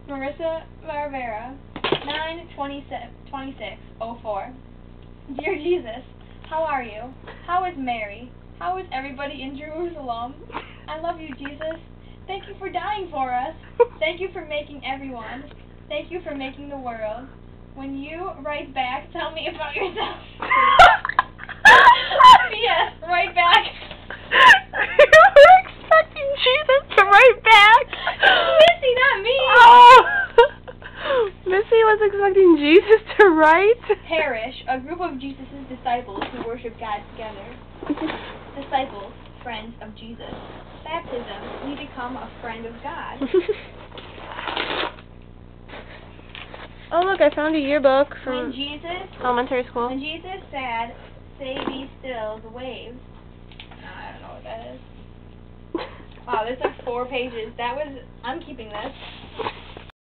Marissa Marvera, 9/26/04. Dear Jesus, how are you? How is Mary? How is everybody in Jerusalem? I love you, Jesus. Thank you for dying for us. Thank you for making everyone. Thank you for making the world. When you write back, tell me about yourself. P.S. Write back. You were expecting Jesus to write back? Missy, not me. Oh. Missy was expecting Jesus to write? Parish, a group of Jesus' disciples who worship God together. Disciples, friends of Jesus. Baptism, we become a friend of God. Oh look, I found a yearbook from When Jesus elementary school. said, say be still, the waves. I don't know what that is. Wow, there's like 4 pages. I'm keeping this.